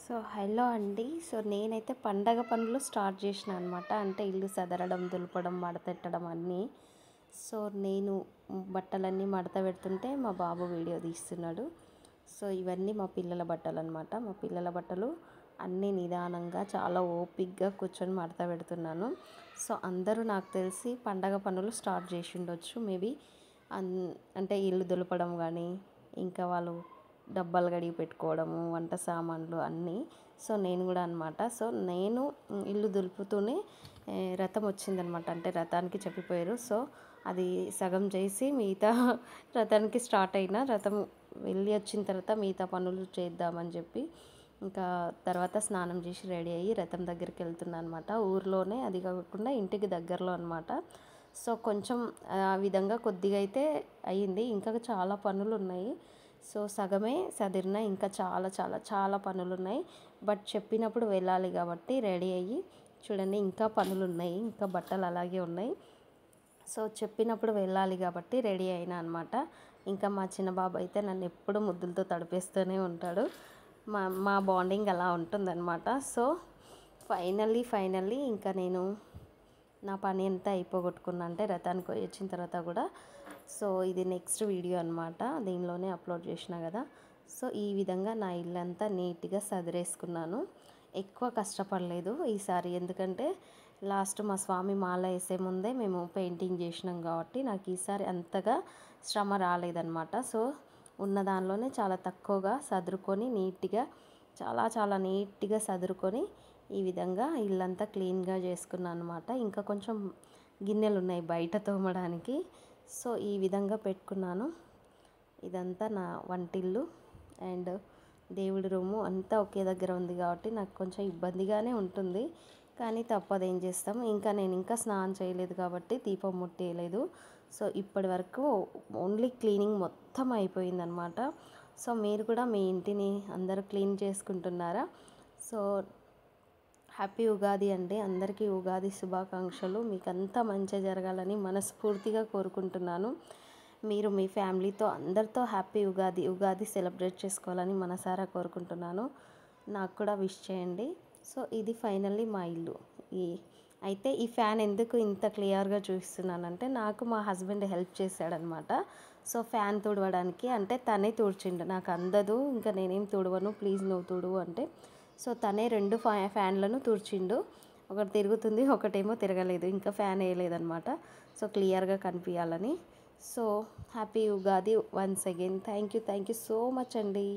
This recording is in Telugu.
సో హలో అండి. సో నేనైతే పండగ పనులు స్టార్ట్ చేసిన అనమాట. అంటే ఇల్లు సదరడం, దులపడం, మడతెట్టడం అన్నీ. సో నేను బట్టలన్నీ మడత పెడుతుంటే మా బాబు వీడియో తీస్తున్నాడు. సో ఇవన్నీ మా పిల్లల బట్టలు అనమాట. మా పిల్లల బట్టలు అన్నీ నిదానంగా చాలా ఓపిక్గా కూర్చొని మడత పెడుతున్నాను. సో అందరూ నాకు తెలిసి పండగ పనులు స్టార్ట్ చేసి ఉండొచ్చు మేబీ. అంటే ఇల్లు దులపడం కానీ, ఇంకా వాళ్ళు డబ్బాలు కడిగి పెట్టుకోవడము, వంట సామాన్లు అన్నీ. సో నేను కూడా అనమాట. సో నేను ఇల్లు దులుపుతూనే రథం వచ్చిందనమాట. అంటే రథానికి చెప్పిపోయారు. సో అది సగం చేసి మిగతా రథానికి స్టార్ట్ అయిన రథం వెళ్ళి వచ్చిన తర్వాత మిగతా పనులు చేద్దామని చెప్పి ఇంకా తర్వాత స్నానం చేసి రెడీ అయ్యి రథం దగ్గరికి వెళ్తున్నాను అనమాట. ఊర్లోనే, అది కాకుండా ఇంటికి దగ్గరలో అనమాట. సో కొంచెం ఆ విధంగా కొద్దిగా అయితే అయ్యింది. ఇంకా చాలా పనులు ఉన్నాయి. సో సగమే సదిరిన, ఇంకా చాలా చాలా చాలా పనులు ఉన్నాయి. బట్ చెప్పినప్పుడు వెళ్ళాలి కాబట్టి రెడీ అయ్యి చూడండి, ఇంకా పనులు ఉన్నాయి, ఇంకా బట్టలు అలాగే ఉన్నాయి. సో చెప్పినప్పుడు వెళ్ళాలి కాబట్టి రెడీ అయినా అనమాట. ఇంకా మా చిన్న బాబు అయితే నన్ను ఎప్పుడు ముద్దులతో తడిపేస్తూనే ఉంటాడు. మా బాండింగ్ అలా ఉంటుందన్నమాట. సో ఫైనల్లీ ఇంకా నేను నా పని ఎంత అయిపోగొట్టుకున్నా అంటే రథానికి వచ్చిన తర్వాత కూడా. సో ఇది నెక్స్ట్ వీడియో అనమాట, దీనిలోనే అప్లోడ్ చేసిన కదా. సో ఈ విధంగా నా ఇల్లంతా నీట్గా సదిరేసుకున్నాను. ఎక్కువ కష్టపడలేదు ఈసారి, ఎందుకంటే లాస్ట్ మా స్వామి మాల వేసే ముందే మేము పెయింటింగ్ చేసినాం కాబట్టి నాకు ఈసారి అంతగా శ్రమ రాలేదన్నమాట. సో ఉన్న దానిలోనే చాలా తక్కువగా సదురుకొని నీట్గా, చాలా చాలా నీట్గా సదురుకొని ఈ విధంగా ఇల్లంతా క్లీన్గా చేసుకున్నాను అనమాట. ఇంకా కొంచెం గిన్నెలు ఉన్నాయి బయట తోమడానికి. సో ఈ విధంగా పెట్టుకున్నాను. ఇదంతా నా వంటిల్లు అండ్ దేవుడి రూము అంతా ఒకే దగ్గర ఉంది కాబట్టి నాకు కొంచెం ఇబ్బందిగానే ఉంటుంది, కానీ తప్పదు, ఏం చేస్తాం. ఇంకా నేను ఇంకా స్నానం చేయలేదు కాబట్టి దీపం ముట్టేయలేదు. సో ఇప్పటి వరకు ఓన్లీ క్లీనింగ్ మొత్తం అయిపోయిందనమాట. సో మీరు కూడా మీ ఇంటిని అందరూ క్లీన్ చేసుకుంటున్నారా? సో హ్యాపీ ఉగాది అండి, అందరికీ ఉగాది శుభాకాంక్షలు. మీకు అంతా మంచి జరగాలని మనస్ఫూర్తిగా కోరుకుంటున్నాను. మీరు మీ ఫ్యామిలీతో అందరితో హ్యాపీ ఉగాది సెలబ్రేట్ చేసుకోవాలని మనసారా కోరుకుంటున్నాను. నాకు కూడా విష్ చేయండి. సో ఇది ఫైనల్లీ మా ఇల్లు. అయితే ఈ ఫ్యాన్ ఎందుకు ఇంత క్లియర్గా చూపిస్తున్నానంటే నాకు మా హస్బెండ్ హెల్ప్ చేశాడనమాట. సో ఫ్యాన్ తుడవడానికి, అంటే తనే తుడిచిండు, నాకు అందదు, ఇంకా నేనేం తుడవను, ప్లీజ్ నువ్వు తుడువు అంటే. సో తనే రెండు ఫ్యాన్లను తుడిచిండు. ఒకటి తిరుగుతుంది, ఒకటేమో తిరగలేదు, ఇంకా ఫ్యాన్ వేయలేదనమాట. సో క్లియర్గా కనిపించాలని. So happy Ugadi once again. Thank you so much అండి.